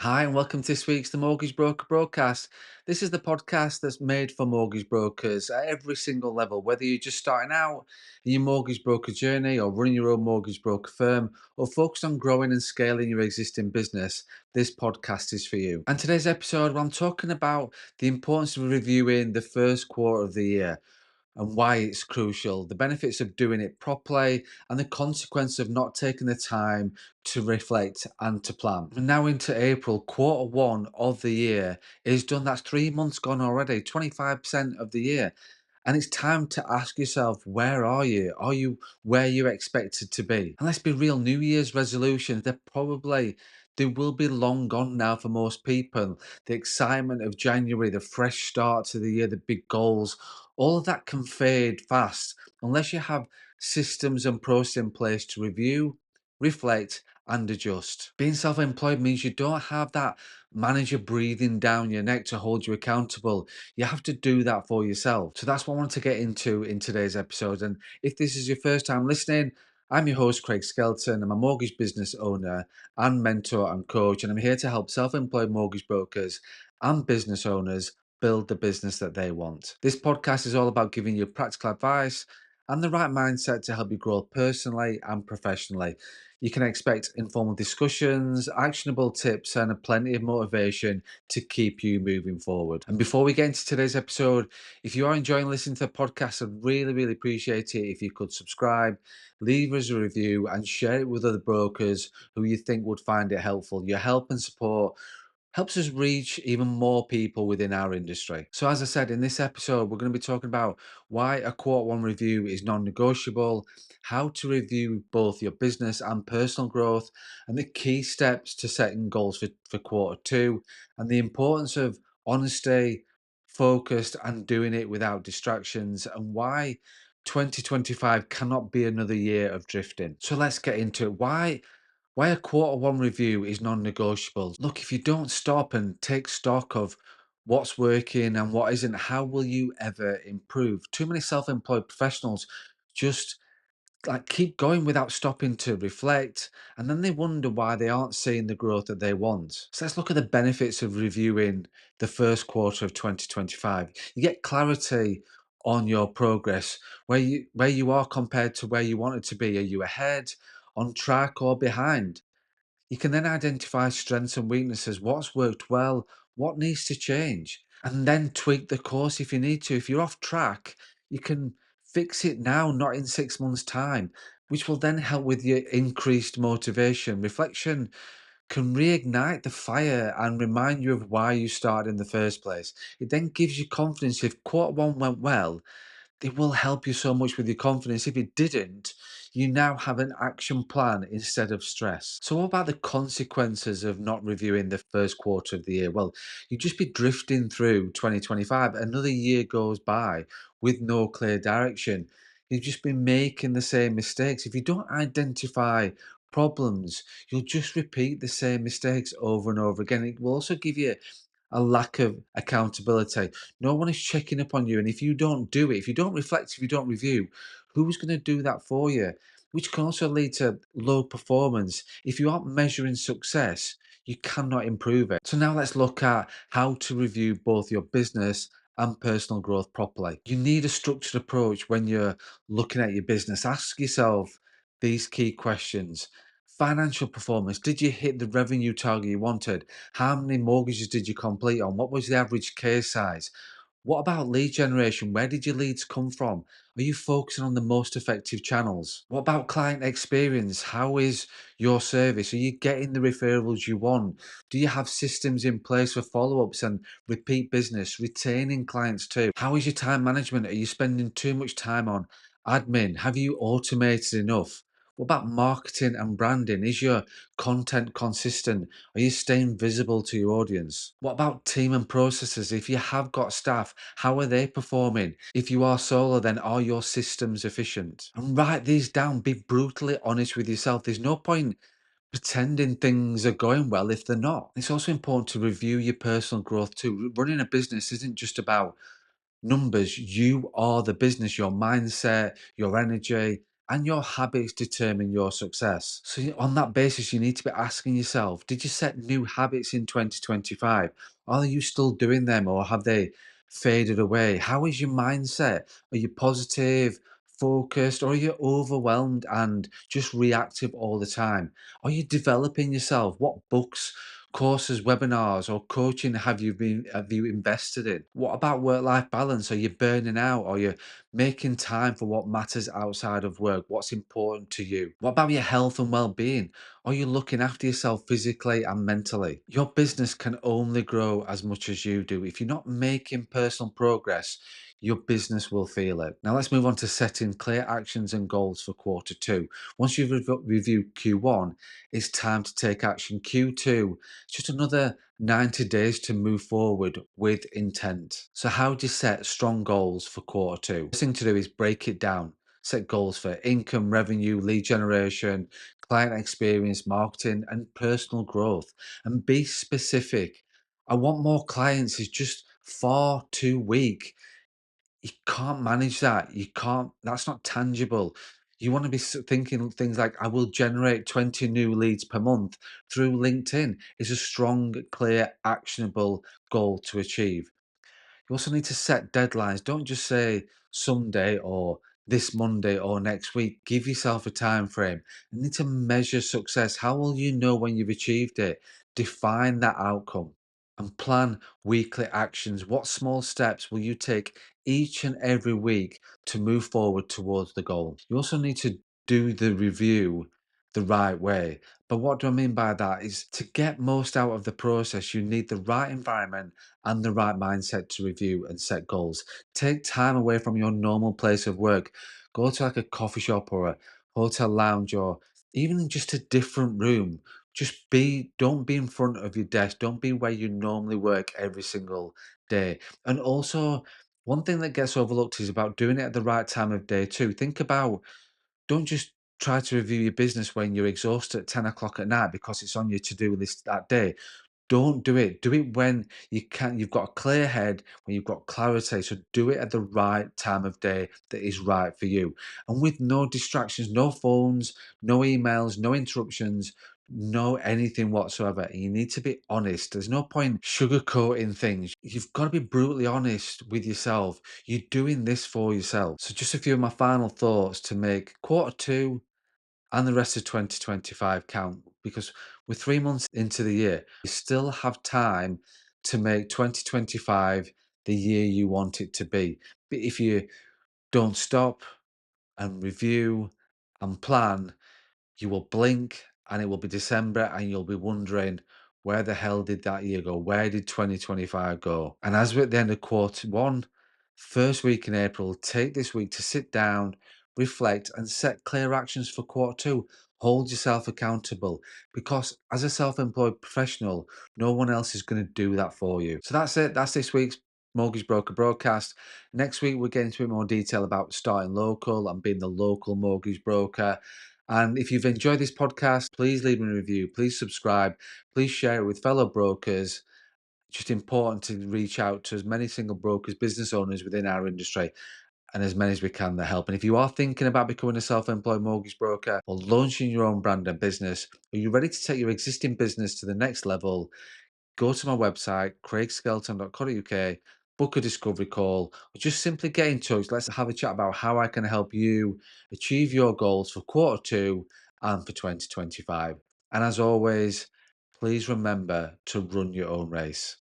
Hi, and welcome to this week's The Mortgage Broker Broadcast. This is the podcast that's made for mortgage brokers at every single level, whether you're just starting out in your mortgage broker journey or running your own mortgage broker firm or focused on growing and scaling your existing business. This podcast is for you. And today's episode, I'm talking about the importance of reviewing the first quarter of the year and why it's crucial, the benefits of doing it properly, and the consequence of not taking the time to reflect and to plan. We're now into April, quarter one of the year is done. That's 3 months gone already, 25% of the year. And it's time to ask yourself, where are you? Are you where you expected to be? And let's be real, New Year's resolutions, they will be long gone now for most people. The excitement of January, the fresh start to the year, the big goals, all of that can fade fast unless you have systems and process in place to review, reflect, and adjust. Being self employed means you don't have that manager breathing down your neck to hold you accountable. You have to do that for yourself. So that's what I want to get into in today's episode. And if this is your first time listening, I'm your host, Craig Skelton. I'm a mortgage business owner and mentor and coach, and I'm here to help self employed mortgage brokers and business owners build the business that they want. This podcast is all about giving you practical advice and the right mindset to help you grow personally and professionally. You can expect informal discussions, actionable tips, and plenty of motivation to keep you moving forward. And before we get into today's episode, if you are enjoying listening to the podcast, I'd really appreciate it if you could subscribe, leave us a review, and share it with other brokers who you think would find it helpful. Your help and support helps us reach even more people within our industry. So, as I said, in this episode, we're going to be talking about why a quarter one review is non negotiable, how to review both your business and personal growth, and the key steps to setting goals for quarter two, and the importance of honesty, focused, and doing it without distractions, and why 2025 cannot be another year of drifting. So, let's get into it. Why a quarter one review is non negotiable. Look, if you don't stop and take stock of what's working and what isn't, how will you ever improve? Too many self employed professionals just keep going without stopping to reflect, and then they wonder why they aren't seeing the growth that they want. So let's look at the benefits of reviewing the first quarter of 2025. You get clarity on your progress, where you are compared to where you wanted to be. Are you ahead, on track, or behind? You can then identify strengths and weaknesses, what's worked well, what needs to change, and then tweak the course if you need to. If you're off track, you can fix it now, not in 6 months' time, which will then help with your increased motivation. Reflection can reignite the fire and remind you of why you started in the first place. It then gives you confidence. If quarter one went well, it will help you so much with your confidence. If it didn't, you now have an action plan instead of stress. So, what about the consequences of not reviewing the first quarter of the year? Well, you'd just be drifting through 2025. Another year goes by with no clear direction. You've just been making the same mistakes. If you don't identify problems, you'll just repeat the same mistakes over and over again. It will also give you a lack of accountability. No one is checking up on you. And if you don't do it, if you don't reflect, if you don't review, who's going to do that for you? Which can also lead to low performance. If you aren't measuring success, you cannot improve it. So now let's look at how to review both your business and personal growth properly. You need a structured approach when you're looking at your business. Ask yourself these key questions. Financial performance. Did you hit the revenue target you wanted? How many mortgages did you complete on? What was the average case size? What about lead generation? Where did your leads come from? Are you focusing on the most effective channels? What about client experience? How is your service? Are you getting the referrals you want? Do you have systems in place for follow ups and repeat business, retaining clients too? How is your time management? Are you spending too much time on admin? Have you automated enough? What about marketing and branding? Is your content consistent? Are you staying visible to your audience? What about team and processes? If you have got staff, how are they performing? If you are solo, then are your systems efficient? And write these down. Be brutally honest with yourself. There's no point pretending things are going well if they're not. It's also important to review your personal growth too. Running a business isn't just about numbers. You are the business, your mindset, your energy, and your habits determine your success. So, on that basis, you need to be asking yourself, did you set new habits in 2025? Are you still doing them, or have they faded away? How is your mindset? Are you positive, focused, or are you overwhelmed and just reactive all the time? Are you developing yourself? What books, courses, webinars, or coaching have you invested in? What about work-life balance? Are you burning out? Are you making time for what matters outside of work? What's important to you? What about your health and well-being? Are you looking after yourself physically and mentally? Your business can only grow as much as you do. If you're not making personal progress, your business will feel it. Now let's move on to setting clear actions and goals for quarter two. Once you've reviewed Q1, it's time to take action. Q2, it's just another 90 days to move forward with intent. So how do you set strong goals for quarter two? First thing to do is break it down. Set goals for income, revenue, lead generation, client experience, marketing, and personal growth. And be specific. I want more clients is just far too weak. You can't manage that. You can't, that's not tangible. You want to be thinking things like, I will generate 20 new leads per month through LinkedIn is a strong, clear, actionable goal to achieve. You also need to set deadlines. Don't just say someday or this Monday or next week. Give yourself a time frame. You need to measure success. How will you know when you've achieved it? Define that outcome and plan weekly actions. What small steps will you take each and every week to move forward towards the goal? You also need to do the review the right way. But what do I mean by that is to get most out of the process, you need the right environment and the right mindset to review and set goals. Take time away from your normal place of work. Go to like a coffee shop or a hotel lounge or even in just a different room. Don't be in front of your desk. Don't be where you normally work every single day. And also, one thing that gets overlooked is about doing it at the right time of day too. Think about, don't just try to review your business when you're exhausted at 10 o'clock at night because it's on your to-do list that day. Don't do it. Do it when you've got a clear head, when you've got clarity. So do it at the right time of day that is right for you. And with no distractions, no phones, no emails, no interruptions, no anything whatsoever. And you need to be honest. There's no point sugarcoating things. You've got to be brutally honest with yourself. You're doing this for yourself. So just a few of my final thoughts to make quarter two and the rest of 2025 count, because we're 3 months into the year. You still have time to make 2025 the year you want it to be. But if you don't stop and review and plan, you will blink and it will be December and you'll be wondering, where the hell did that year go? Where did 2025 go? And as we're at the end of quarter one, first week in April, take this week to sit down, reflect, and set clear actions for quarter two. Hold yourself accountable because as a self employed professional, no one else is going to do that for you. So that's it. That's this week's Mortgage Broker broadcast. Next week, we're getting into a bit more detail about starting local and being the local mortgage broker. And if you've enjoyed this podcast, please leave me a review, please subscribe, please share it with fellow brokers. It's just important to reach out to as many single brokers, business owners within our industry, and as many as we can that help. And if you are thinking about becoming a self-employed mortgage broker or launching your own brand and business, are you ready to take your existing business to the next level? Go to my website, craigskelton.co.uk, book a discovery call, or just simply get in touch. Let's have a chat about how I can help you achieve your goals for quarter two and for 2025. And as always, please remember to run your own race.